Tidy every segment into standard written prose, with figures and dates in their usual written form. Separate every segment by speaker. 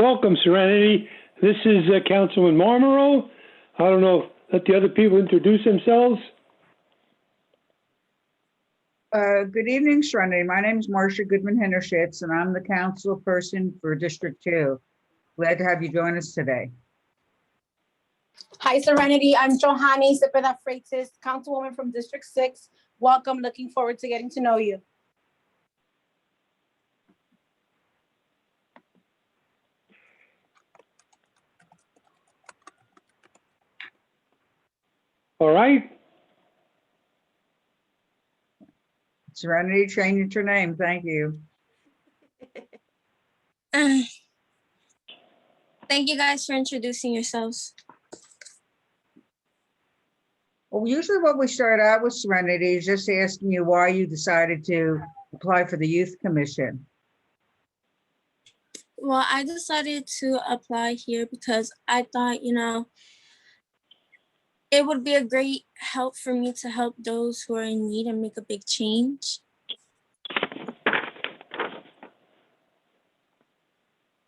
Speaker 1: Welcome, Serenity. This is Councilman Marmero. I don't know, let the other people introduce themselves.
Speaker 2: Good evening, Serenity. My name is Marcia Goodman-Hintershitz, and I'm the council person for District 2. Glad to have you join us today.
Speaker 3: Hi, Serenity. I'm Johanny Cepeda Freitas, Councilwoman from District 6. Welcome. Looking forward to getting to know you.
Speaker 1: All right.
Speaker 2: Serenity, change your name. Thank you.
Speaker 4: Thank you guys for introducing yourselves.
Speaker 2: Well, usually what we start out with, Serenity, is just asking you why you decided to apply for the Youth Commission.
Speaker 4: Well, I decided to apply here because I thought, it would be a great help for me to help those who are in need and make a big change.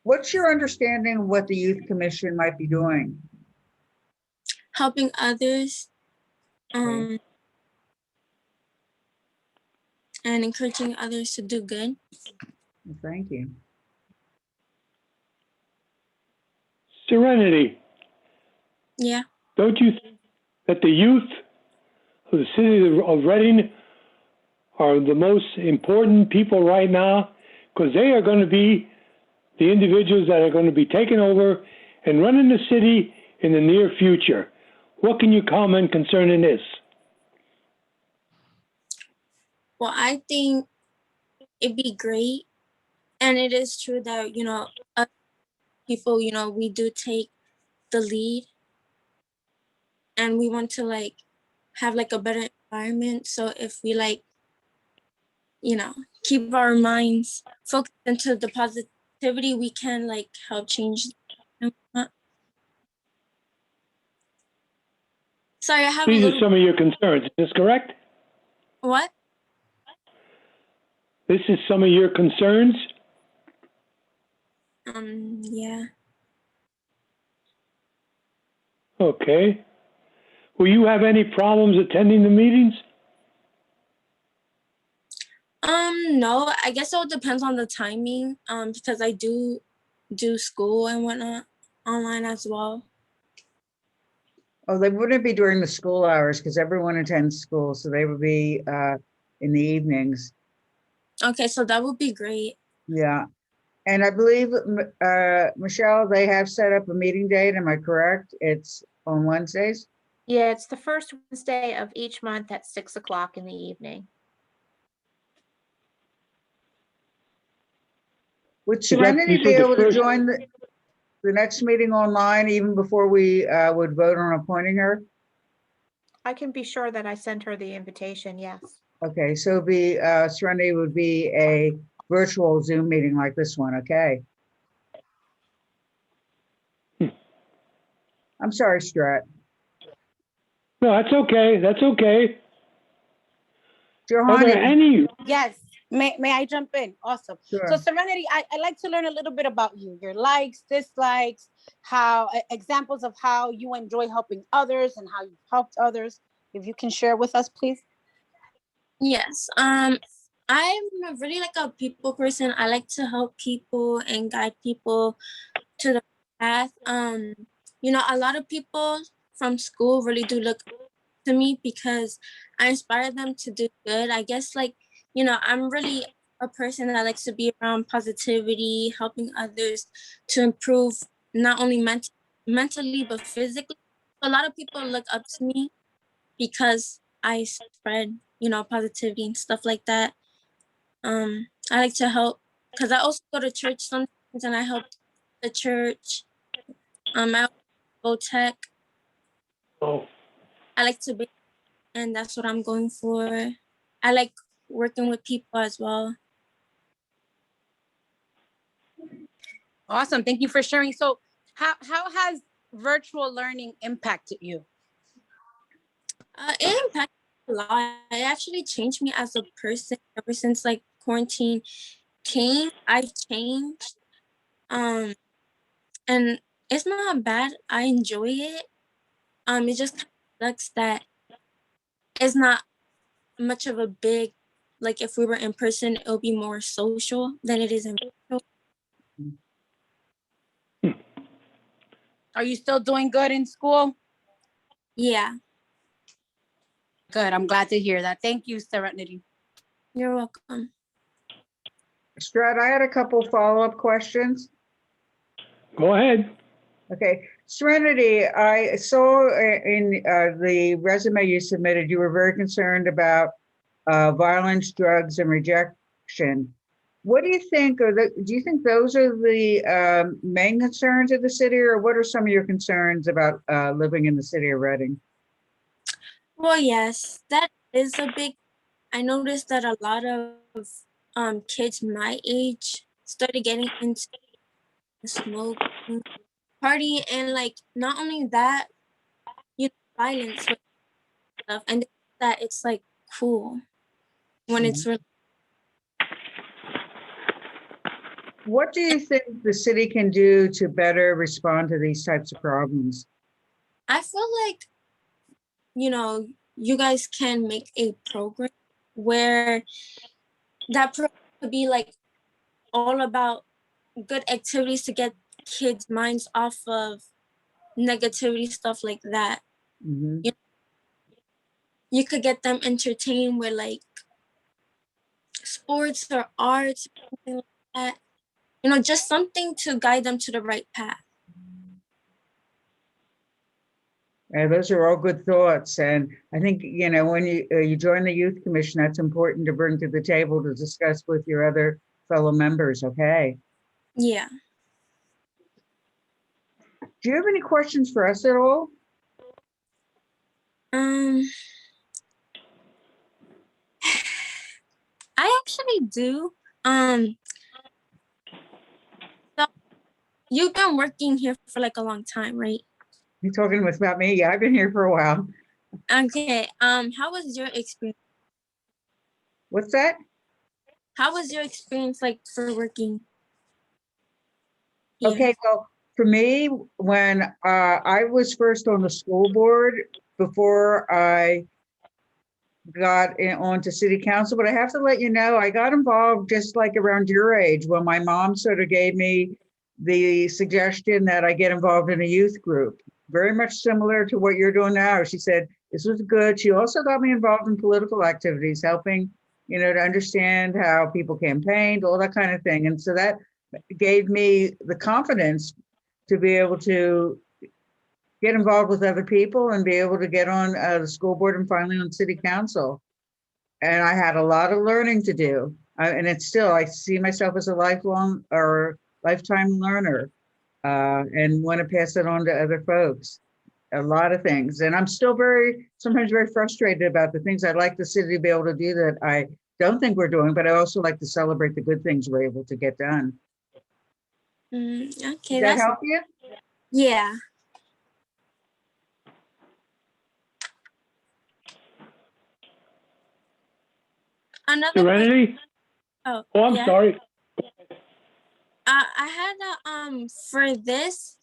Speaker 2: What's your understanding of what the Youth Commission might be doing?
Speaker 4: Helping others
Speaker 2: Okay.
Speaker 4: and encouraging others to do good.
Speaker 2: Thank you.
Speaker 1: Serenity,
Speaker 4: Yeah.
Speaker 1: don't you think that the youth of the city of Reading are the most important people right now? Because they are going to be the individuals that are going to be taking over and running the city in the near future. What can you comment concerning this?
Speaker 4: Well, I think it'd be great. And it is true that, us people, we do take the lead and we want to have a better environment. So if we keep our minds focused into the positivity, we can help change. Sorry, I have
Speaker 1: These
Speaker 4: a
Speaker 1: are
Speaker 4: little.
Speaker 1: some of your concerns. Is this correct?
Speaker 4: What?
Speaker 1: This is some of your concerns?
Speaker 4: Yeah.
Speaker 1: Okay. Will you have any problems attending the meetings?
Speaker 4: No, I guess it all depends on the timing, because I do school and whatnot online as well.
Speaker 2: Oh, they wouldn't be during the school hours because everyone attends school, so they would be in the evenings.
Speaker 4: Okay, so that would be great.
Speaker 2: Yeah. And I believe, Michelle, they have set up a meeting date. Am I correct? It's on Wednesdays?
Speaker 5: Yeah, it's the first Wednesday of each month at 6 o'clock in the evening.
Speaker 2: Would Serenity
Speaker 1: this
Speaker 2: be
Speaker 1: is the
Speaker 2: able to
Speaker 1: first-
Speaker 2: join the next meeting online even before we would vote on appointing her?
Speaker 5: I can be sure that I sent her the invitation, yes.
Speaker 2: Okay, so it'd be, Serenity would be a virtual Zoom meeting like this one, okay? I'm sorry, Strat.
Speaker 1: No, that's okay. That's okay. Are there
Speaker 2: Johanny,
Speaker 1: any?
Speaker 3: Yes. May I jump in? Awesome.
Speaker 2: Sure.
Speaker 3: So Serenity, I like to learn a little bit about you, your likes, dislikes, how examples of how you enjoy helping others and how you've helped others. If you can share with us, please.
Speaker 4: Yes. I'm really a people person. I like to help people and guide people to the path. A lot of people from school really do look to me because I inspire them to do good. I guess I'm really a person that likes to be around positivity, helping others to improve not only mentally but physically. A lot of people look up to me because I spread, positivity and stuff like that. I like to help because I also go to church sometimes and I help the church. I go tech.
Speaker 1: Oh,
Speaker 4: I like to be, and that's what I'm going for. I like working with people as well.
Speaker 3: Awesome. Thank you for sharing. So how has virtual learning impacted you?
Speaker 4: It impacted a lot. It actually changed me as a person ever since quarantine came. I've changed. and it's not bad. I enjoy it. It just kind of sucks that it's not much of a big, like if we were in person, it'll be more social than it is in virtual.
Speaker 3: Are you still doing good in school?
Speaker 4: Yeah,
Speaker 3: Good. I'm glad to hear that. Thank you, Serenity.
Speaker 4: you're welcome.
Speaker 2: Strat, I had a couple follow-up questions.
Speaker 1: Go ahead.
Speaker 2: Okay, Serenity, I saw in the resume you submitted, you were very concerned about violence, drugs, and rejection. What do you think, do you think those are the main concerns of the city, or what are some of your concerns about living in the city of Reading?
Speaker 4: Well, yes, that is a big. I noticed that a lot of kids my age started getting into smoking, party, and like not only that, violence with stuff, and that it's like cool when it's really.
Speaker 2: What do you think the city can do to better respond to these types of problems?
Speaker 4: I feel like, you guys can make a program where that program could be like all about good activities to get kids' minds off of negativity, stuff like that.
Speaker 2: Mhm.
Speaker 4: You could get them entertained with like sports or arts, something like that. Just something to guide them to the right path.
Speaker 2: Those are all good thoughts. And I think, when you join the Youth Commission, that's important to bring to the table to discuss with your other fellow members, okay?
Speaker 4: Yeah.
Speaker 2: Do you have any questions for us at all?
Speaker 4: I actually do. So you've been working here for like a long time, right?
Speaker 2: You talking about me? Yeah, I've been here for a while.
Speaker 4: Okay. How was your experience?
Speaker 2: What's that?
Speaker 4: How was your experience like for working here?
Speaker 2: Okay, well, for me, when I was first on the school board before I got onto city council, but I have to let you know, I got involved just like around your age when my mom sort of gave me the suggestion that I get involved in a youth group, very much similar to what you're doing now. She said, this was good. She also got me involved in political activities, helping, to understand how people campaigned, all that kind of thing. And so that gave me the confidence to be able to get involved with other people and be able to get on the school board and finally on city council. And I had a lot of learning to do. And it's still, I see myself as a lifetime learner and want to pass it on to other folks. A lot of things. And I'm still sometimes very frustrated about the things I'd like the city to be able to do that I don't think we're doing, but I also like to celebrate the good things we're able to get done.
Speaker 4: Okay.
Speaker 2: Does that help you?
Speaker 4: Yeah. Another
Speaker 1: Serenity?
Speaker 4: Oh,
Speaker 1: I'm
Speaker 4: yeah.
Speaker 1: sorry.
Speaker 4: I had for this,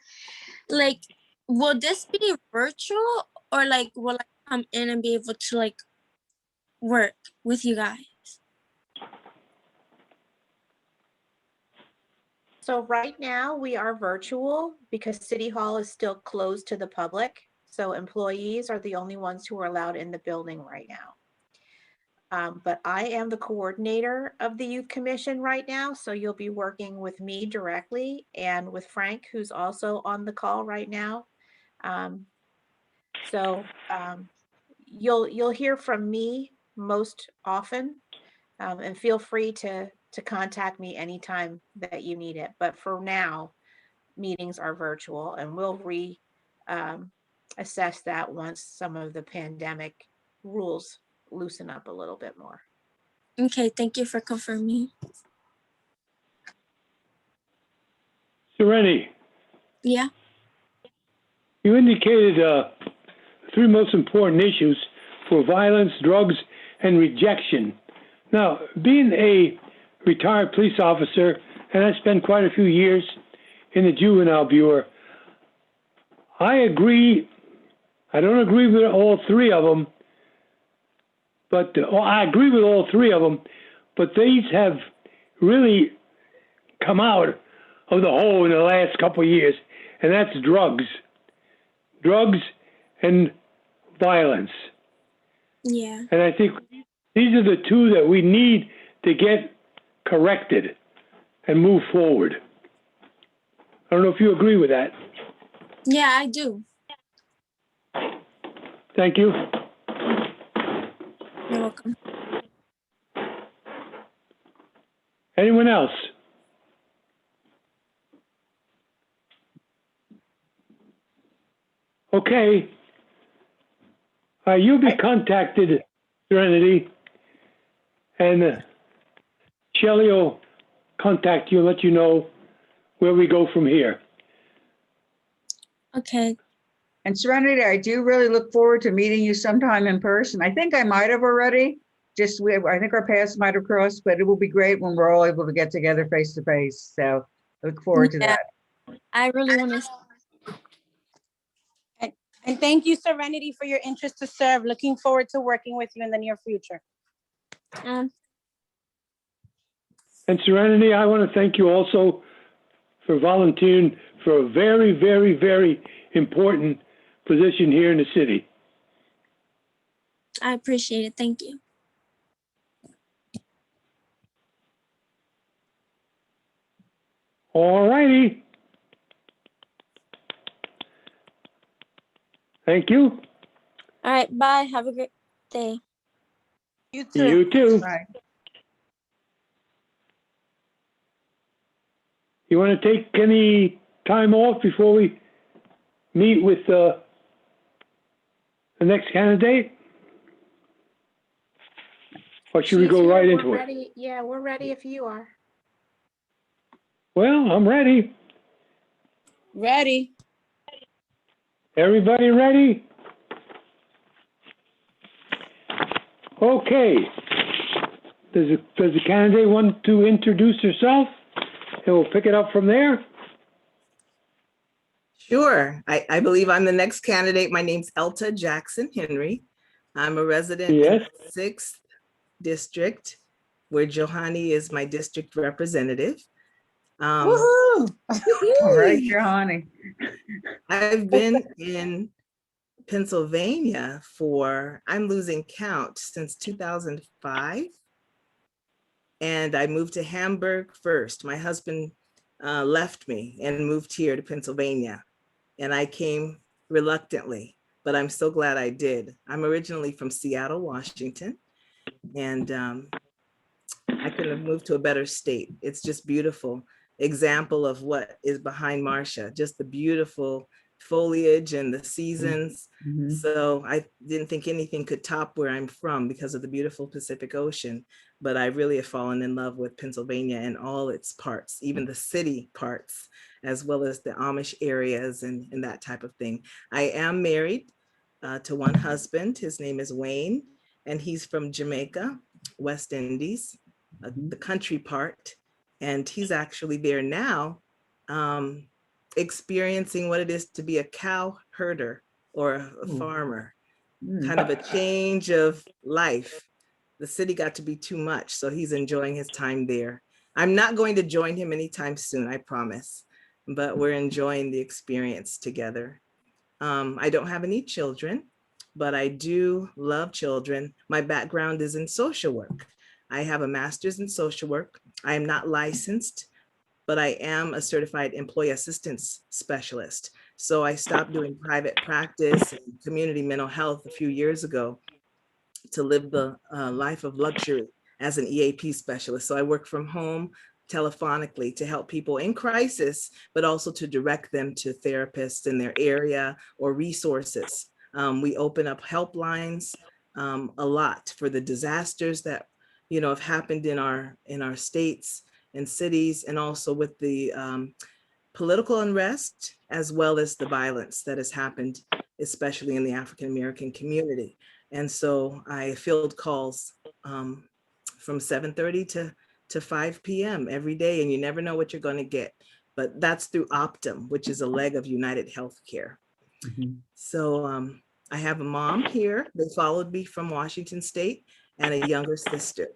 Speaker 4: like, will this be virtual or like will I come in and be able to like work with you guys?
Speaker 5: So right now we are virtual because City Hall is still closed to the public. So employees are the only ones who are allowed in the building right now. But I am the coordinator of the Youth Commission right now. So you'll be working with me directly and with Frank, who's also on the call right now. You'll hear from me most often, and feel free to contact me anytime that you need it. But for now, meetings are virtual, and we'll assess that once some of the pandemic rules loosen up a little bit more.
Speaker 4: Okay, thank you for confirming.
Speaker 1: Serenity.
Speaker 4: Yeah.
Speaker 1: You indicated the three most important issues for violence, drugs, and rejection. Now, being a retired police officer, and I spent quite a few years in the juvenile bureau. I agree. I don't agree with all three of them, but I agree with all three of them, but these have really come out of the hole in the last couple of years, and that's drugs and violence.
Speaker 4: Yeah.
Speaker 1: And I think these are the two that we need to get corrected and move forward. I don't know if you agree with that.
Speaker 4: Yeah, I do.
Speaker 1: Thank you.
Speaker 4: You're welcome.
Speaker 1: Anyone else? Okay. You'll be contacted, Serenity, and Shelley will contact you and let you know where we go from here.
Speaker 4: Okay.
Speaker 2: And Serenity, I do really look forward to meeting you sometime in person. I think I might have already, I think our paths might have crossed, but it will be great when we're all able to get together face to face. So I look forward to that.
Speaker 4: I really want to.
Speaker 3: And thank you, Serenity, for your interest to serve. Looking forward to working with you in the near future.
Speaker 1: And Serenity, I want to thank you also for volunteering for a very, very, very important position here in the city.
Speaker 4: I appreciate it. Thank you.
Speaker 1: All righty. Thank you.
Speaker 4: All right. Bye. Have a great day.
Speaker 3: You too.
Speaker 1: You too.
Speaker 2: Bye.
Speaker 1: You want to take any time off before we meet with the next candidate? Or should we go right into it?
Speaker 5: Yeah, we're ready if you are.
Speaker 1: Well, I'm ready.
Speaker 3: Ready.
Speaker 1: Everybody ready? Okay. Does the candidate want to introduce herself? And we'll pick it up from there.
Speaker 6: Sure. I believe I'm the next candidate. My name's Elta Jackson Henry. I'm a resident
Speaker 1: Yes.
Speaker 6: in the 6th district, where Johanny is my district representative.
Speaker 2: Woohoo! All right, Johanny.
Speaker 6: I've been in Pennsylvania I'm losing count, since 2005. And I moved to Hamburg first. My husband left me and moved here to Pennsylvania. And I came reluctantly, but I'm so glad I did. I'm originally from Seattle, Washington, and I couldn't have moved to a better state. It's just beautiful example of what is behind Marcia, just the beautiful foliage and the seasons.
Speaker 2: Mhm.
Speaker 6: So I didn't think anything could top where I'm from because of the beautiful Pacific Ocean, but I really have fallen in love with Pennsylvania and all its parts, even the city parts, as well as the Amish areas and that type of thing. I am married to one husband. His name is Wayne, and he's from Jamaica, West Indies, the country part. And he's actually there now, experiencing what it is to be a cow herder or a farmer, kind of a change of life. The city got to be too much, so he's enjoying his time there. I'm not going to join him anytime soon, I promise, but we're enjoying the experience together. I don't have any children, but I do love children. My background is in social work. I have a master's in social work. I am not licensed, but I am a certified employee assistance specialist. So I stopped doing private practice and community mental health a few years ago to live the life of luxury as an EAP specialist. So I work from home telephonically to help people in crisis, but also to direct them to therapists in their area or resources. We open up helplines a lot for the disasters that have happened in our states and cities, and also with the political unrest, as well as the violence that has happened, especially in the African American community. And so I field calls from 7:30 to 5 p.m. every day, and you never know what you're going to get. but that's through Optum, which is a leg of United Healthcare. So I have a mom here. They followed me from Washington State, and a younger sister.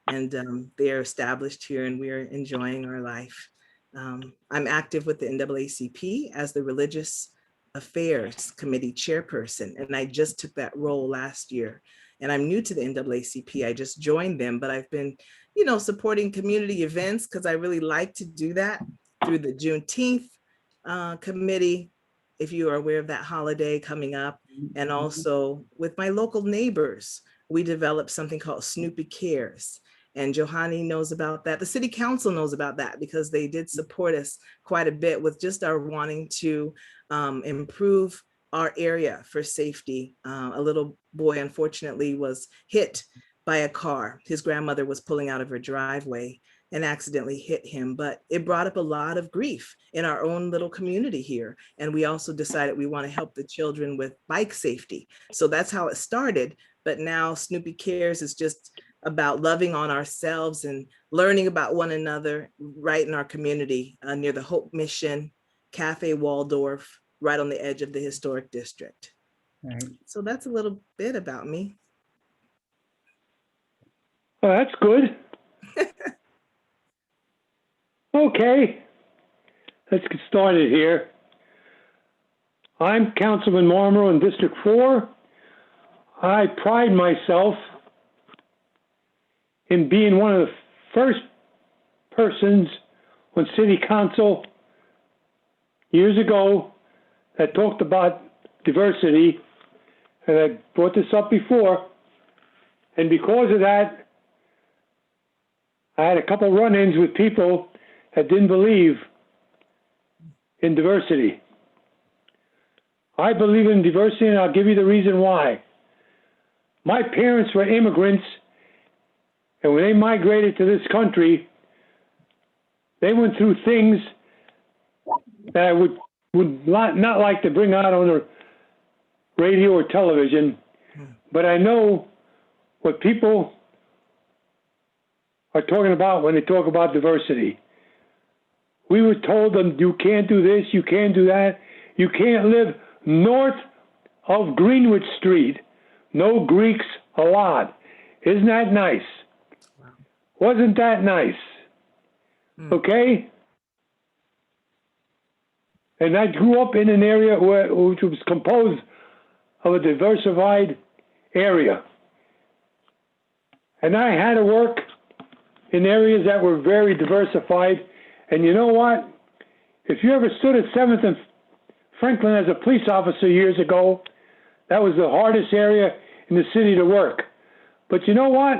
Speaker 6: And they're established here and we're enjoying our life. I'm active with the NAACP as the Religious Affairs Committee chairperson, and I just took that role last year. And I'm new to the NAACP. I just joined them, but I've been, you know, supporting community events because I really like to do that through the Juneteenth committee, if you are aware of that holiday coming up, and also with my local neighbors. We developed something called Snoopy Cares. And Johanny knows about that. The city council knows about that because they did support us quite a bit with just our wanting to improve our area for safety. A little boy, unfortunately, was hit by a car. His grandmother was pulling out of her driveway and accidentally hit him, but it brought up a lot of grief in our own little community here. And we also decided we want to help the children with bike safety. So that's how it started. But now Snoopy Cares is just about loving on ourselves and learning about one another right in our community near the Hope Mission, Cafe Waldorf, right on the edge of the historic district.
Speaker 2: Right.
Speaker 6: So that's a little bit about me.
Speaker 1: Well, that's good. Okay, let's get started here. I'm Councilman Marmero in District 4. I pride myself in being one of the first persons on City Council years ago that talked about diversity, and I brought this up before, and because of that, I had a couple run-ins with people that didn't believe in diversity. I believe in diversity, and I'll give you the reason why. My parents were immigrants, and when they migrated to this country, they went through things that I would not like to bring out on the radio or television, but I know what people are talking about when they talk about diversity. We were told them, you can't do this, you can't do that, you can't live north of Greenwich Street. No Greeks allowed. Isn't that nice?
Speaker 6: Wow.
Speaker 1: Wasn't that nice? Okay? And I grew up in an area which was composed of a diversified area. And I had to work in areas that were very diversified. And you know what? If you ever stood at 7th and Franklin as a police officer years ago, that was the hardest area in the city to work. But you know what?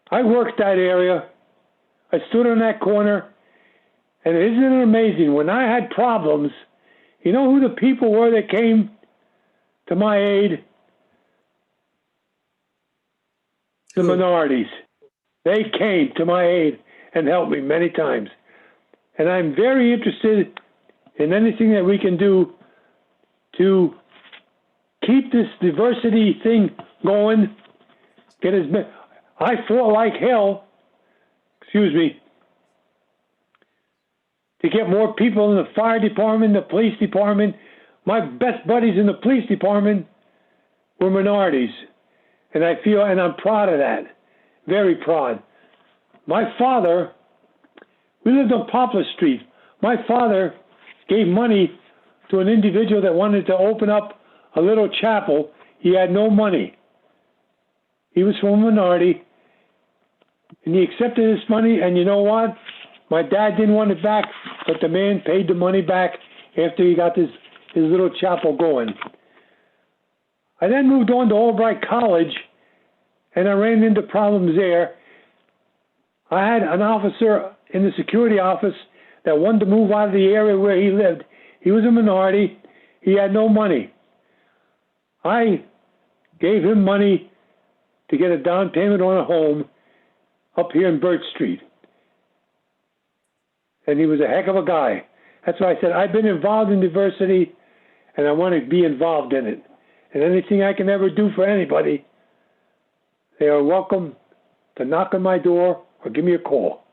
Speaker 1: I worked that area. I stood on that corner. And isn't it amazing? When I had problems, you know who the people were that came to my aid? The minorities. They came to my aid and helped me many times. And I'm very interested in anything that we can do to keep this diversity thing going. I fought like hell, to get more people in the fire department, the police department. My best buddies in the police department were minorities. And I'm proud of that. Very proud. My father, we lived on Poplar Street. My father gave money to an individual that wanted to open up a little chapel. He had no money. He was from a minority. And he accepted his money, and you know what? My dad didn't want it back, but the man paid the money back after he got his little chapel going. I then moved on to Albright College, and I ran into problems there. I had an officer in the security office that wanted to move out of the area where he lived. He was a minority. He had no money. I gave him money to get a down payment on a home up here in Birch Street. And he was a heck of a guy. That's why I said, I've been involved in diversity, and I want to be involved in it. And anything I can ever do for anybody, they are welcome to knock on my door or give me a call.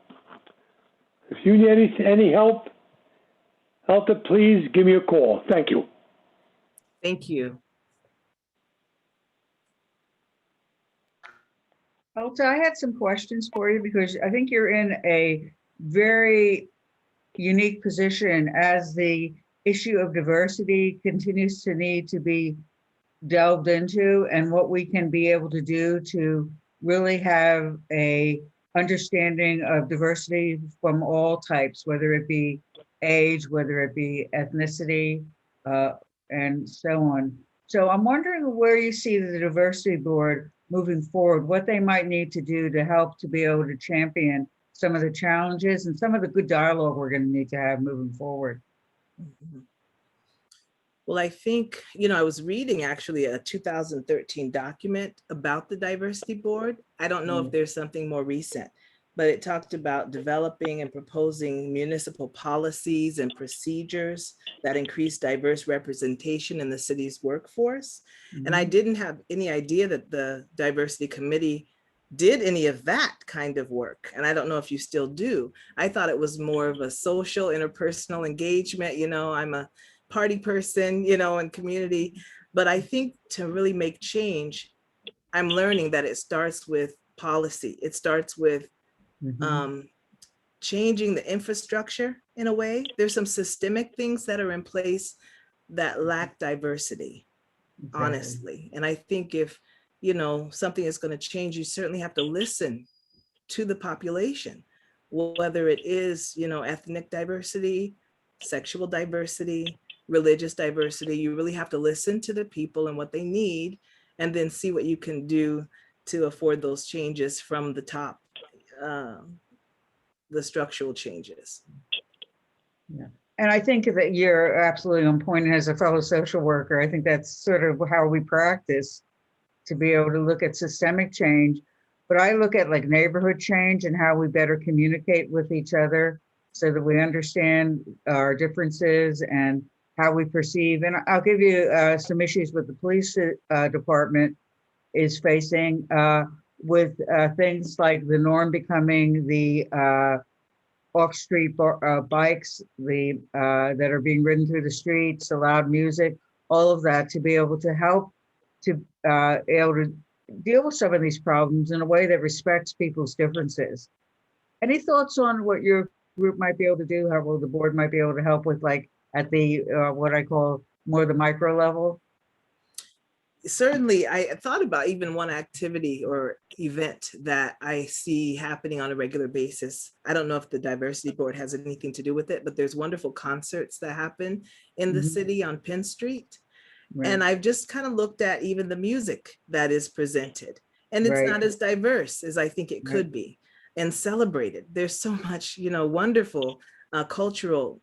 Speaker 1: If you need any help, Elta, please give me a call. Thank you.
Speaker 6: Thank you.
Speaker 2: Elta, I had some questions for you because I think you're in a very unique position as the issue of diversity continues to need to be delved into, and what we can be able to do to really have a understanding of diversity from all types, whether it be age, whether it be ethnicity, and so on. So I'm wondering where you see the diversity board moving forward, what they might need to do to help to be able to champion some of the challenges and some of the good dialogue we're going to need to have moving forward.
Speaker 6: Mhm. Well, I think, you know, I was reading actually a 2013 document about the diversity board. I don't know if there's something more recent, but it talked about developing and proposing municipal policies and procedures that increase diverse representation in the city's workforce. And I didn't have any idea that the diversity committee did any of that kind of work. And I don't know if you still do. I thought it was more of a social, interpersonal engagement. You know, I'm a party person, you know, and community. But I think to really make change, I'm learning that it starts with policy. It starts with changing the infrastructure in a way. There's some systemic things that are in place that lack diversity, honestly. And I think if, you know, something is going to change, you certainly have to listen to the population, whether it is, you know, ethnic diversity, sexual diversity, religious diversity. You really have to listen to the people and what they need, and then see what you can do to afford those changes from the top, the structural changes.
Speaker 2: Yeah. And I think that you're absolutely on point. And as a fellow social worker, I think that's sort of how we practice to be able to look at systemic change. But I look at like neighborhood change and how we better communicate with each other so that we understand our differences and how we perceive. And I'll give you some issues with the police department is facing with things like the norm becoming the off-street bikes, the that are being ridden through the streets, the loud music, all of that, to be able to help to able to deal with some of these problems in a way that respects people's differences. Any thoughts on what your group might be able to do? How well the board might be able to help with, like at the what I call more the micro level?
Speaker 6: Certainly, I thought about even one activity or event that I see happening on a regular basis. I don't know if the diversity board has anything to do with it, but there's wonderful concerts that happen in the city on Penn Street.
Speaker 2: Right.
Speaker 6: And I've just kind of looked at even the music that is presented, and it's
Speaker 2: Right.
Speaker 6: not as diverse as I think it could be and celebrated. There's so much, you know, wonderful cultural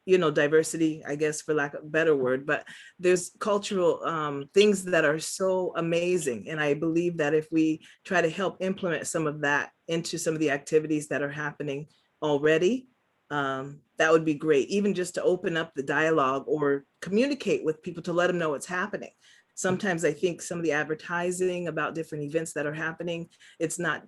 Speaker 6: you know, diversity, I guess, for lack of a better word, but there's cultural things that are so amazing. And I believe that if we try to help implement some of that into some of the activities that are happening already, that would be great, even just to open up the dialogue or communicate with people to let them know what's happening. Sometimes I think some of the advertising about different events that are happening, it's not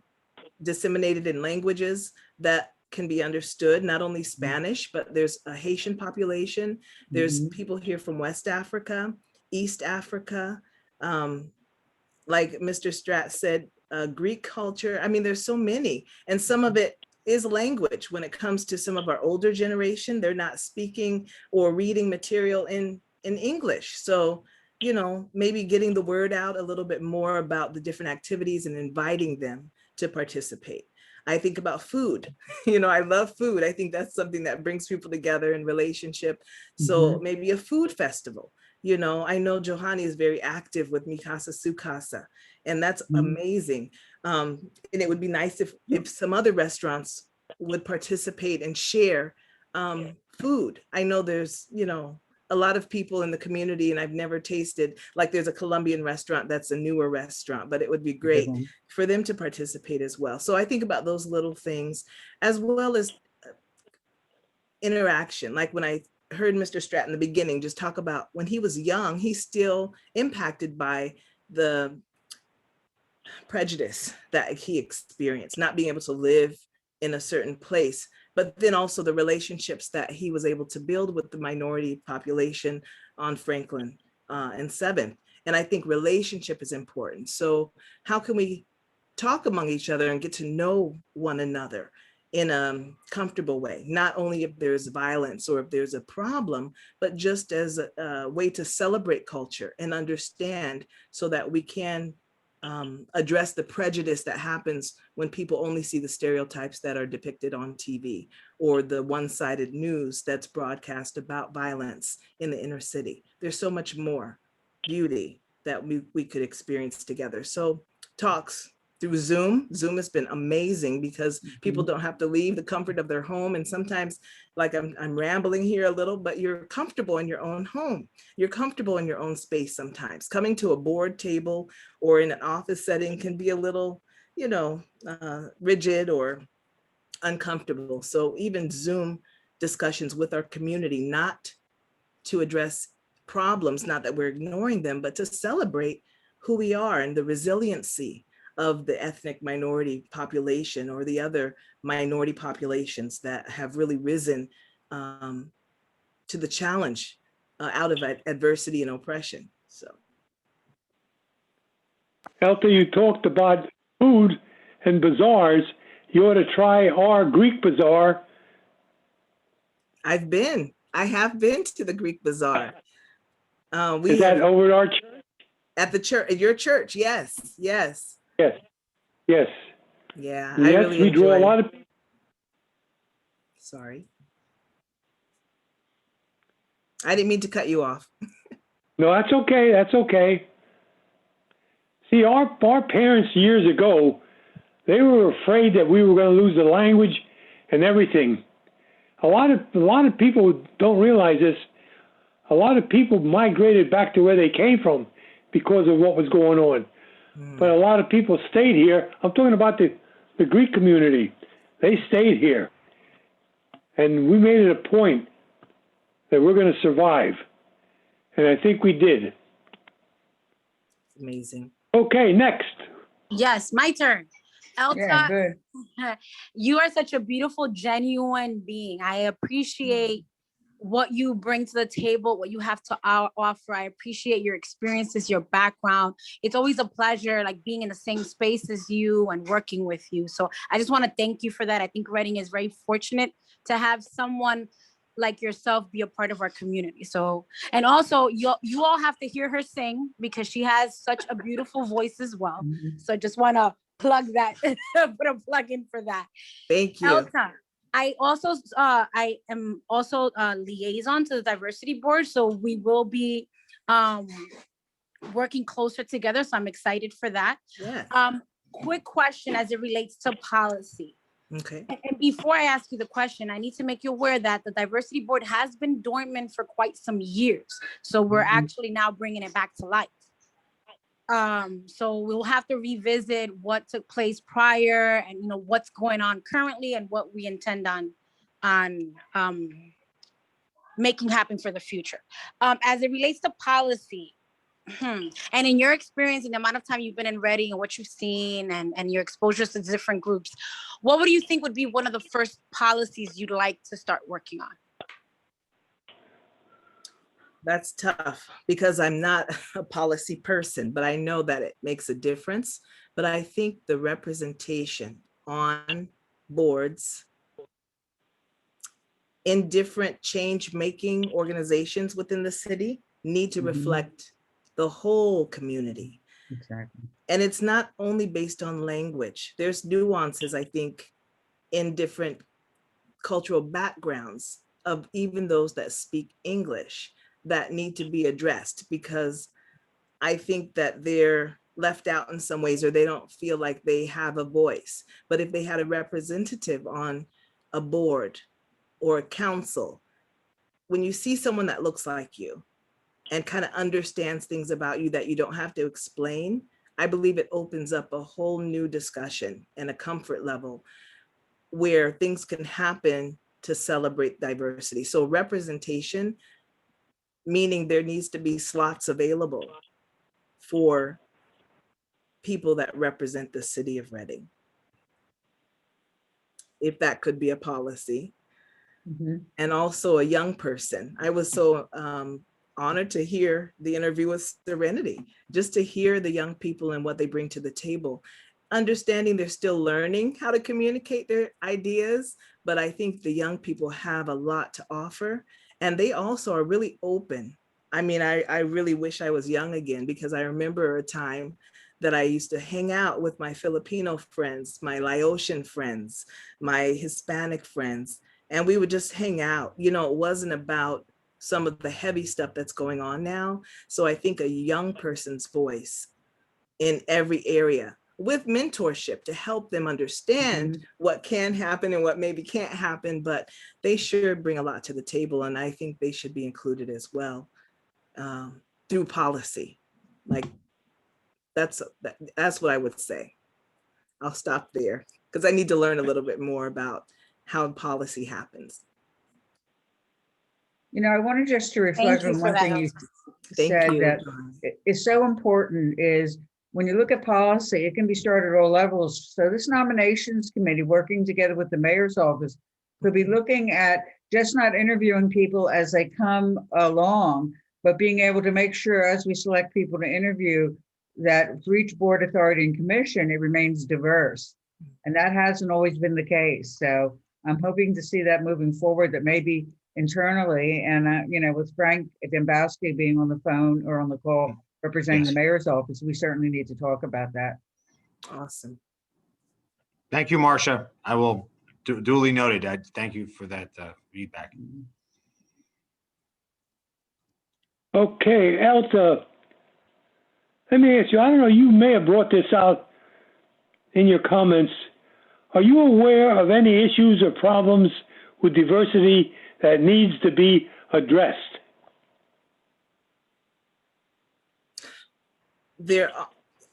Speaker 6: disseminated in languages that can be understood, not only Spanish, but there's a Haitian population. There's people here from West Africa, East Africa. Like Mr. Stratt said, Greek culture. I mean, there's so many, and some of it is language. When it comes to some of our older generation, they're not speaking or reading material in English. So, you know, maybe getting the word out a little bit more about the different activities and inviting them to participate. I think about food. You know, I love food. I think that's something that brings people together in relationship. So maybe a food festival. You know, I know Johanny is very active with Mi Casa Su Casa, and that's amazing. And it would be nice if some other restaurants would participate and share food. I know there's, you know, a lot of people in the community, and I've never tasted, like there's a Colombian restaurant that's a newer restaurant, but it would be great for them to participate as well. So I think about those little things, as well as interaction. Like when I heard Mr. Stratt in the beginning just talk about when he was young, he's still impacted by the prejudice that he experienced, not being able to live in a certain place, but then also the relationships that he was able to build with the minority population on Franklin and 7th. And I think relationship is important. So how can we talk among each other and get to know one another in a comfortable way, not only if there's violence or if there's a problem, but just as a way to celebrate culture and understand so that we can address the prejudice that happens when people only see the stereotypes that are depicted on TV or the one-sided news that's broadcast about violence in the inner city. There's so much more beauty that we could experience together. So talks through Zoom. Zoom has been amazing because people don't have to leave the comfort of their home. And sometimes, like I'm rambling here a little, but you're comfortable in your own home. You're comfortable in your own space sometimes. Coming to a board table or in an office setting can be a little, rigid or uncomfortable. So even Zoom discussions with our community, not to address problems, not that we're ignoring them, but to celebrate who we are and the resiliency of the ethnic minority population or the other minority populations that have really risen to the challenge out of adversity and oppression. So.
Speaker 1: Elta, you talked about food and bazaars. You ought to try our Greek bazaar.
Speaker 6: I have been to the Greek bazaar.
Speaker 1: Is that over at our church?
Speaker 6: At the church, at your church, yes.
Speaker 1: Yes.
Speaker 6: Yeah,
Speaker 1: Yes,
Speaker 6: I really
Speaker 1: we draw a lot of.
Speaker 6: Sorry. I didn't mean to cut you off.
Speaker 1: No, that's okay. That's okay. See, our parents years ago, they were afraid that we were going to lose the language and everything. A lot of people don't realize this. A lot of people migrated back to where they came from because of what was going on. But a lot of people stayed here. I'm talking about the Greek community. They stayed here. And we made it a point that we're going to survive. And I think we did.
Speaker 6: Amazing.
Speaker 1: Okay, next.
Speaker 3: Yes, my turn. Elta,
Speaker 2: Yeah, good.
Speaker 3: you are such a beautiful, genuine being. I appreciate what you bring to the table, what you have to offer. I appreciate your experiences, your background. It's always a pleasure, like being in the same space as you and working with you. So I just want to thank you for that. I think Reading is very fortunate to have someone like yourself be a part of our community. So, and also you all have to hear her sing because she has such a beautiful voice as well. So I just want to plug that, put a plug in for that.
Speaker 6: Thank you.
Speaker 3: Elta, I am also a liaison to the diversity board. So we will be working closer together. So I'm excited for that.
Speaker 6: Yeah.
Speaker 3: Quick question as it relates to policy.
Speaker 6: Okay.
Speaker 3: And before I ask you the question, I need to make you aware that the diversity board has been dormant for quite some years. So we're actually now bringing it back to life. So we'll have to revisit what took place prior and what's going on currently and what we intend on making happen for the future. As it relates to policy, and in your experience, in the amount of time you've been in Reading and what you've seen and your exposures to different groups, what would you think would be one of the first policies you'd like to start working on?
Speaker 6: That's tough because I'm not a policy person, but I know that it makes a difference. But I think the representation on boards in different change-making organizations within the city need to reflect the whole community.
Speaker 2: Exactly.
Speaker 6: And it's not only based on language. There's nuances, I think, in different cultural backgrounds of even those that speak English that need to be addressed, because I think that they're left out in some ways, or they don't feel like they have a voice. But if they had a representative on a board or a council, when you see someone that looks like you and kind of understands things about you that you don't have to explain, I believe it opens up a whole new discussion and a comfort level where things can happen to celebrate diversity. So representation, meaning there needs to be slots available for people that represent the city of Reading. if that could be a policy.
Speaker 2: Mhm.
Speaker 6: And also a young person. I was so honored to hear the interview with Serenity, just to hear the young people and what they bring to the table. Understanding they're still learning how to communicate their ideas, but I think the young people have a lot to offer, and they also are really open. I mean, I really wish I was young again, because I remember a time that I used to hang out with my Filipino friends, my Laotian friends, my Hispanic friends, and we would just hang out. You know, it wasn't about some of the heavy stuff that's going on now. So I think a young person's voice in every area with mentorship to help them understand what can happen and what maybe can't happen, but they sure bring a lot to the table. And I think they should be included as well through policy. Like that's what I would say. I'll stop there because I need to learn a little bit more about how policy happens.
Speaker 2: You know, I wanted just to reflect on one thing you
Speaker 6: Thank
Speaker 2: said
Speaker 6: you.
Speaker 2: that is so important is when you look at policy, it can be started at all levels. So this nominations committee, working together with the mayor's office, could be looking at just not interviewing people as they come along, but being able to make sure as we select people to interview that for each board, authority, and commission, it remains diverse. And that hasn't always been the case. So I'm hoping to see that moving forward, that maybe internally, and you know, with Frank Dembowski being on the phone or on the call representing the mayor's office, we certainly need to talk about that.
Speaker 6: Awesome.
Speaker 7: Thank you, Marcia. I will duly noted. I thank you for that feedback.
Speaker 1: Okay, Elta, let me ask you, I don't know, you may have brought this out in your comments. Are you aware of any issues or problems with diversity that needs to be addressed?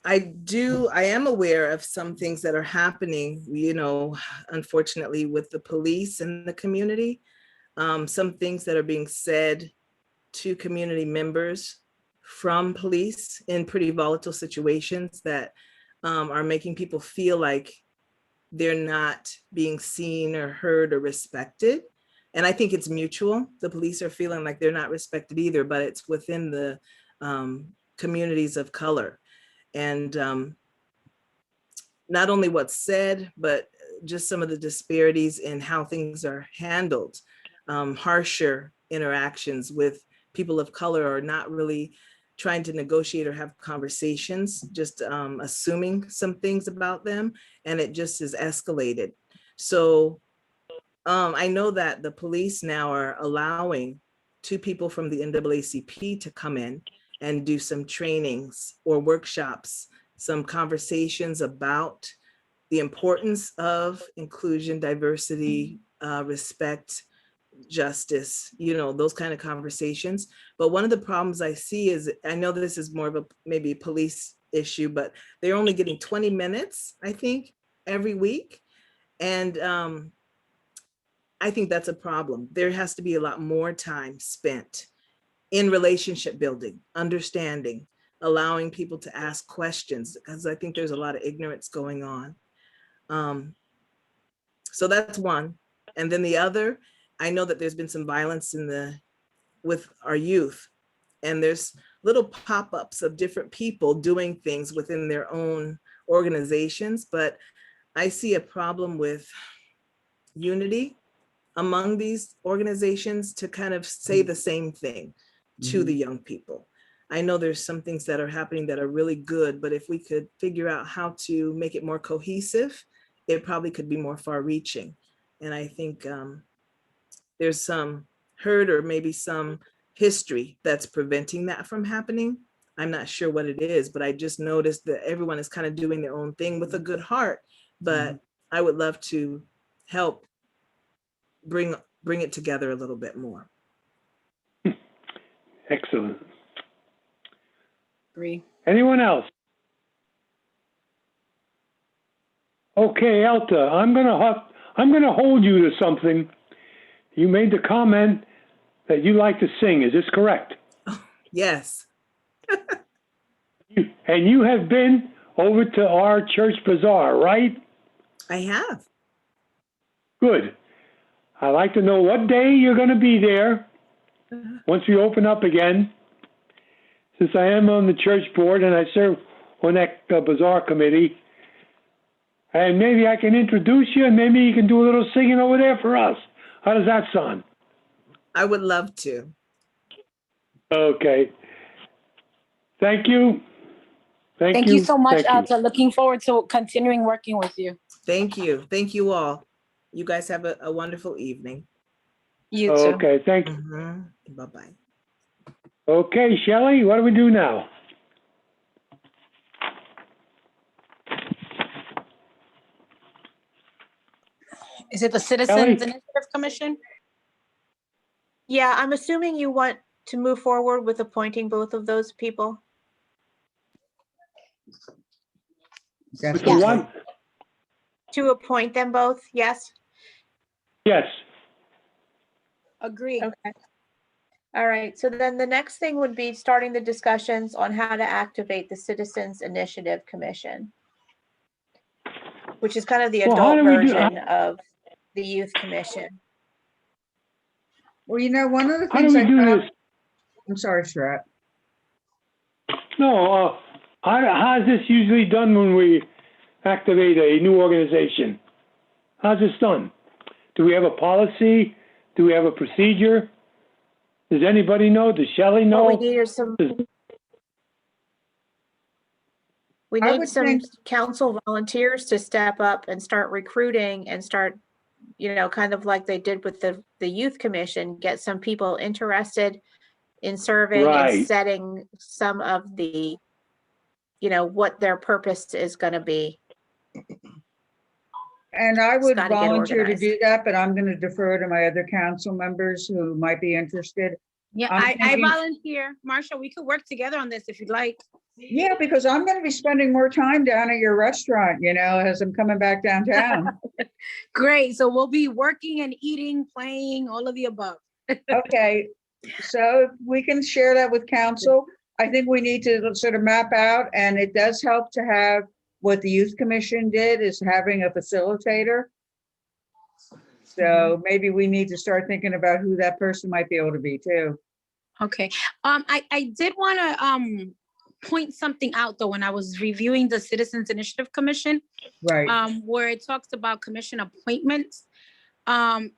Speaker 6: I am aware of some things that are happening, you know, unfortunately with the police and the community. Some things that are being said to community members from police in pretty volatile situations that are making people feel like they're not being seen or heard or respected. And I think it's mutual. The police are feeling like they're not respected either, but it's within the communities of color. And not only what's said, but just some of the disparities in how things are handled. Harsher interactions with people of color are not really trying to negotiate or have conversations, just assuming some things about them, and it just is escalated. So I know that the police now are allowing 2 people from the NAACP to come in and do some trainings or workshops, some conversations about the importance of inclusion, diversity, respect, justice, you know, those kind of conversations. But one of the problems I see is, I know this is more of a maybe police issue, but they're only getting 20 minutes, I think, every week. And I think that's a problem. There has to be a lot more time spent in relationship building, understanding, allowing people to ask questions, because I think there's a lot of ignorance going on. So that's one. And then the other, I know that there's been some violence with our youth, and there's little pop-ups of different people doing things within their own organizations, but I see a problem with unity among these organizations to kind of say the same thing to the young people. I know there's some things that are happening that are really good, but if we could figure out how to make it more cohesive, it probably could be more far-reaching. And I think there's some hurt or maybe some history that's preventing that from happening. I'm not sure what it is, but I just noticed that everyone is kind of doing their own thing with a good heart. But I would love to help bring it together a little bit more.
Speaker 1: Excellent.
Speaker 3: Agree.
Speaker 1: Anyone else? Okay, Elta, I'm gonna hold you to something. You made the comment that you like to sing. Is this correct?
Speaker 6: Yes.
Speaker 1: And you have been over to our church bazaar, right?
Speaker 6: I have.
Speaker 1: Good. I'd like to know what day you're going to be there once we open up again. Since I am on the church board and I serve on that bazaar committee, and maybe I can introduce you and maybe you can do a little singing over there for us. How does that sound?
Speaker 6: I would love to.
Speaker 1: Okay. Thank you.
Speaker 3: Thank you so much,
Speaker 1: Thank you.
Speaker 3: Elta. Looking forward to continuing working with you.
Speaker 6: Thank you. Thank you all. You guys have a wonderful evening.
Speaker 3: You too.
Speaker 1: Okay, thank you.
Speaker 6: Bye-bye.
Speaker 1: Okay, Shelley, what do we do now?
Speaker 3: Is it the Citizens
Speaker 1: Ellie?
Speaker 3: Initiative Commission?
Speaker 5: Yeah, I'm assuming you want to move forward with appointing both of those people.
Speaker 2: That's
Speaker 1: With the
Speaker 3: Yes.
Speaker 1: one?
Speaker 5: To appoint them both, yes?
Speaker 1: Yes.
Speaker 3: Agreed.
Speaker 5: Okay. All right, so then the next thing would be starting the discussions on how to activate the Citizens Initiative Commission, which is kind of the
Speaker 1: Well, how
Speaker 5: adult
Speaker 1: do we do-
Speaker 5: version of the Youth Commission.
Speaker 2: Well, you know, one of the
Speaker 1: How do
Speaker 2: things
Speaker 1: we
Speaker 2: I
Speaker 1: do
Speaker 2: found,
Speaker 1: this?
Speaker 2: I'm sorry, Strat.
Speaker 1: No, how's this usually done when we activate a new organization? How's this done? Do we have a policy? Do we have a procedure? Does anybody know? Does Shelley know?
Speaker 5: What we need is some, we
Speaker 2: I
Speaker 5: need
Speaker 2: would
Speaker 5: some
Speaker 2: think-
Speaker 5: council volunteers to step up and start recruiting and start, you know, kind of like they did with the Youth Commission, get some people interested in serving and
Speaker 1: Right.
Speaker 5: setting some of the, you know, what their purpose is going to be.
Speaker 2: And I would
Speaker 5: gotta get
Speaker 2: volunteer to
Speaker 5: organized.
Speaker 2: do that, but I'm going to defer to my other council members who might be interested.
Speaker 3: Yeah,
Speaker 2: I'm
Speaker 3: I
Speaker 2: thinking-
Speaker 3: volunteer. Marsha, we could work together on this if you'd like.
Speaker 2: Yeah, because I'm going to be spending more time down at your restaurant, you know, as I'm coming back downtown.
Speaker 3: Great. So we'll be working and eating, playing, all of the above.
Speaker 2: Okay, so if we can share that with council. I think we need to sort of map out, and it does help to have what the Youth Commission did is having a facilitator. So maybe we need to start thinking about who that person might be able to be too.
Speaker 3: Okay. I did want to point something out though when I was reviewing the Citizens Initiative Commission,
Speaker 2: Right,
Speaker 3: where it talks about commission appointments.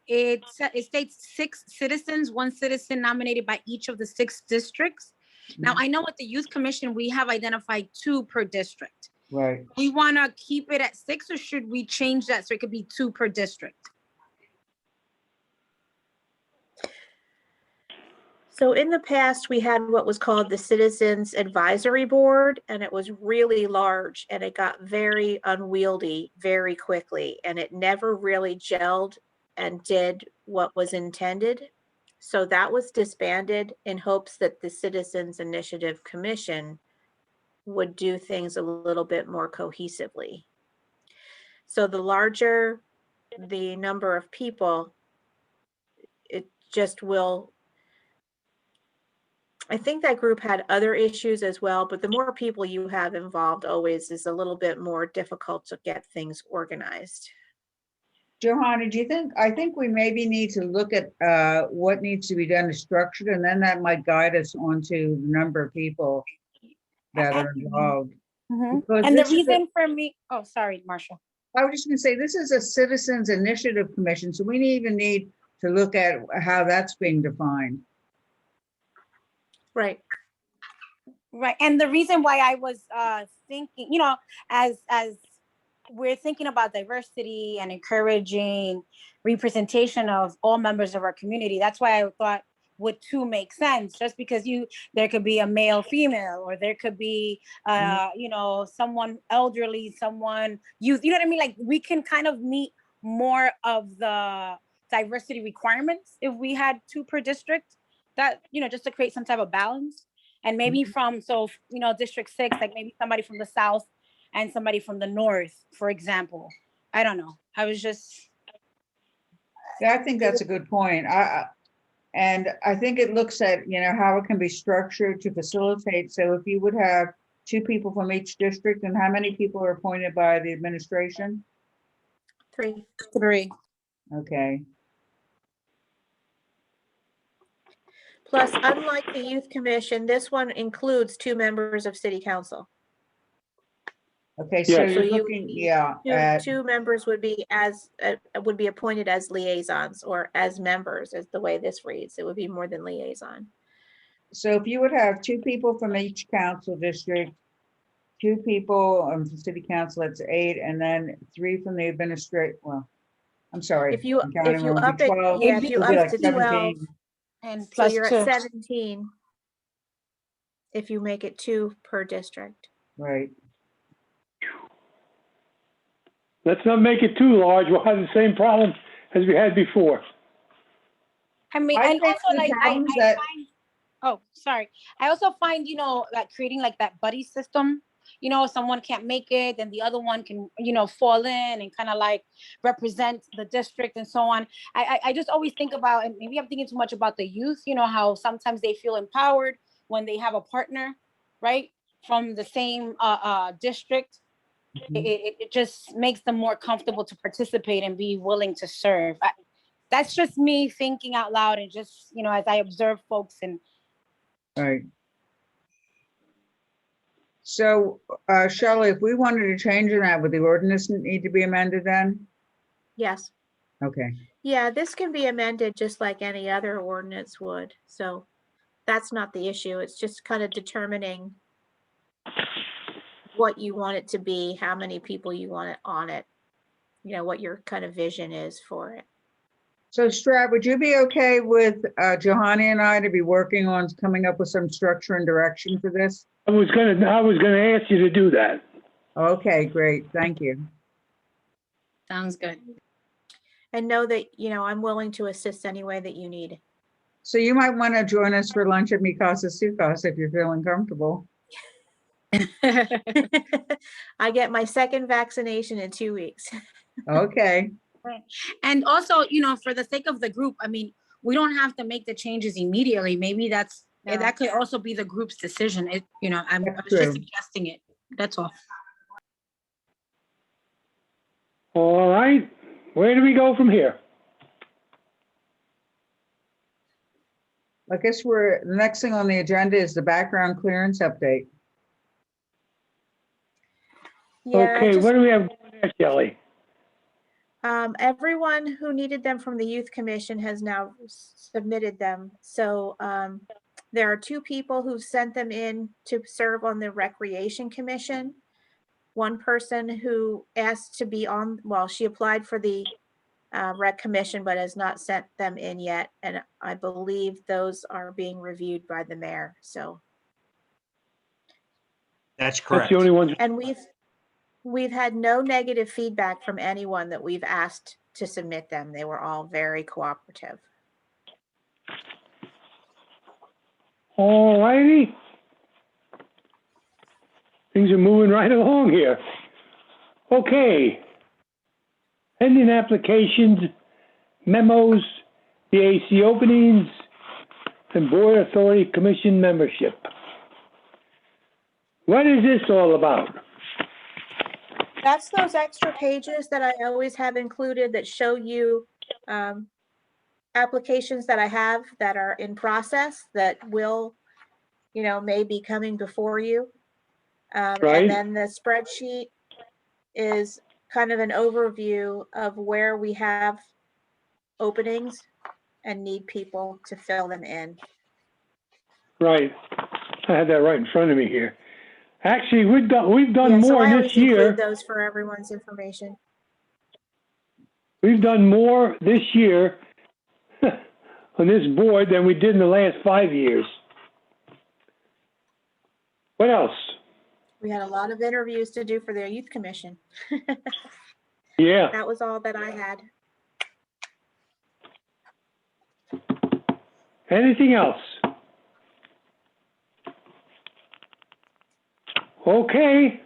Speaker 3: It states 6 citizens, 1 citizen nominated by each of the 6 districts. Now, I know at the Youth Commission, we have identified 2 per district.
Speaker 2: right.
Speaker 3: We want to keep it at 6, or should we change that so it could be 2 per district?
Speaker 5: So in the past, we had what was called the Citizens Advisory Board, and it was really large and it got very unwieldy very quickly, and it never really gelled and did what was intended. So that was disbanded in hopes that the Citizens Initiative Commission would do things a little bit more cohesively. So the larger the number of people, it just will. I think that group had other issues as well, but the more people you have involved always is a little bit more difficult to get things organized.
Speaker 2: Johanna, do you think, I think we maybe need to look at what needs to be done to structure it, and then that might guide us onto the number of people that are involved. Because
Speaker 3: And the
Speaker 2: this is a-
Speaker 3: reason for me, oh, sorry, Marsha.
Speaker 2: I was just gonna say, this is a Citizens Initiative Commission, so we even need to look at how that's being defined.
Speaker 5: Right.
Speaker 3: Right. And the reason why I was thinking, you know, as we're thinking about diversity and encouraging representation of all members of our community, that's why I thought would 2 make sense, just because there could be a male, female, or there could be you know, someone elderly, someone youth, you know what I mean? Like we can kind of meet more of the diversity requirements if we had 2 per district, that, you know, just to create some type of balance. And maybe from, so, you know, District 6, like maybe somebody from the South and somebody from the North, for example. I don't know. I was just.
Speaker 2: Yeah, I think that's a good point. And I think it looks at, you know, how it can be structured to facilitate. So if you would have 2 people from each district, and how many people are appointed by the administration?
Speaker 5: 3.
Speaker 3: 3.
Speaker 2: Okay,
Speaker 5: Plus, unlike the youth commission, this one includes 2 members of city council.
Speaker 2: okay, so
Speaker 1: Yes.
Speaker 2: you're
Speaker 5: So you would
Speaker 2: looking,
Speaker 5: need
Speaker 2: yeah, at,
Speaker 5: 2 members would be would be appointed as liaisons or as members, is the way this reads. It would be more than liaison.
Speaker 2: so if you would have 2 people from each council district, 2 people from city council, that's 8, and then 3 from the administrate, well, I'm sorry.
Speaker 5: If you
Speaker 2: I'm counting wrong,
Speaker 5: up
Speaker 2: it'd be
Speaker 5: it,
Speaker 2: 12,
Speaker 5: yeah,
Speaker 3: It'd
Speaker 5: if you
Speaker 2: it'd be
Speaker 5: up
Speaker 2: like
Speaker 5: to 12,
Speaker 2: 17.
Speaker 3: And
Speaker 5: so
Speaker 3: plus
Speaker 5: you're at
Speaker 3: 2.
Speaker 5: 17 if you make it 2 per district.
Speaker 2: Right,
Speaker 1: Let's not make it too large. We'll have the same problem as we had before.
Speaker 3: I mean,
Speaker 2: I
Speaker 3: and
Speaker 2: think
Speaker 3: also
Speaker 2: the
Speaker 3: like
Speaker 2: problems
Speaker 3: I
Speaker 2: that,
Speaker 3: find, oh, sorry. I also find, like creating like that buddy system, someone can't make it, then the other one can, fall in and kind of like represent the district and so on. I just always think about, and maybe I'm thinking too much about the youth, how sometimes they feel empowered when they have a partner, right? From the same district. It just makes them more comfortable to participate and be willing to serve. That's just me thinking out loud and just, as I observe folks and
Speaker 2: right. So, Shelley, if we wanted to change that, would the ordinance need to be amended then?
Speaker 5: Yes.
Speaker 2: Okay,
Speaker 5: Yeah, this can be amended just like any other ordinance would. So that's not the issue. It's just kind of determining what you want it to be, how many people you want it on it, what your kind of vision is for it.
Speaker 2: so Strat, would you be okay with Johanny and I to be working on coming up with some structure and direction for this?
Speaker 1: I was gonna ask you to do that.
Speaker 2: Okay, great, thank you.
Speaker 3: sounds good.
Speaker 5: And know that, I'm willing to assist any way that you need.
Speaker 2: So you might want to join us for lunch at Mikasa Sukos if you're feeling comfortable.
Speaker 5: I get my second vaccination in 2 weeks.
Speaker 2: Okay,
Speaker 3: And also, for the sake of the group, I mean, we don't have to make the changes immediately. Maybe
Speaker 5: No.
Speaker 3: that could also be the group's decision. I was
Speaker 2: That's
Speaker 3: just
Speaker 2: true.
Speaker 3: suggesting it. That's all.
Speaker 1: All right. Where do we go from here?
Speaker 2: I guess the next thing on the agenda is the background clearance update.
Speaker 5: Yeah,
Speaker 1: Okay,
Speaker 5: just,
Speaker 1: what do we have going there, Shelley?
Speaker 5: everyone who needed them from the youth commission has now submitted them. So there are 2 people who sent them in to serve on the recreation commission. One person who asked to be on, well, she applied for the rec commission, but has not sent them in yet. And I believe those are being reviewed by the mayor. So,
Speaker 7: That's
Speaker 1: That's
Speaker 7: correct.
Speaker 1: the only one.
Speaker 5: and we've had no negative feedback from anyone that we've asked to submit them. They were all very cooperative.
Speaker 1: All righty. Things are moving right along here. Okay. Pending applications, memos, BAC openings, and Board Authority Commission membership. What is this all about?
Speaker 5: That's those extra pages that I always have included that show you applications that I have that are in process that will, may be coming before you.
Speaker 1: Right.
Speaker 5: And then the spreadsheet is kind of an overview of where we have openings and need people to fill them in.
Speaker 1: Right. I had that right in front of me here. Actually, we've done
Speaker 5: Yeah, so
Speaker 1: more
Speaker 5: I
Speaker 1: this
Speaker 5: always include
Speaker 1: year.
Speaker 5: those for everyone's information.
Speaker 1: We've done more this year on this board than we did in the last 5 years. What else?
Speaker 5: We had a lot of interviews to do for their youth commission.
Speaker 1: Yeah.
Speaker 5: That was all that I had.
Speaker 1: Anything else? Okay.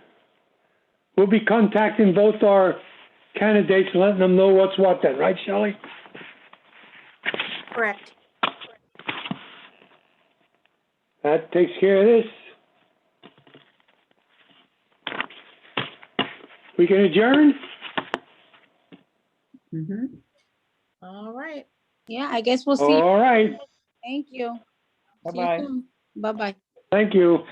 Speaker 1: We'll be contacting both our candidates and letting them know what's what then, right, Shelley?
Speaker 5: Correct.
Speaker 1: That takes care of this. We can adjourn?
Speaker 2: Mhm.
Speaker 5: All right.
Speaker 3: Yeah, I guess we'll see you.
Speaker 1: All right.
Speaker 3: Thank you. See you
Speaker 2: Bye-bye.
Speaker 3: soon. Bye-bye.
Speaker 1: Thank you.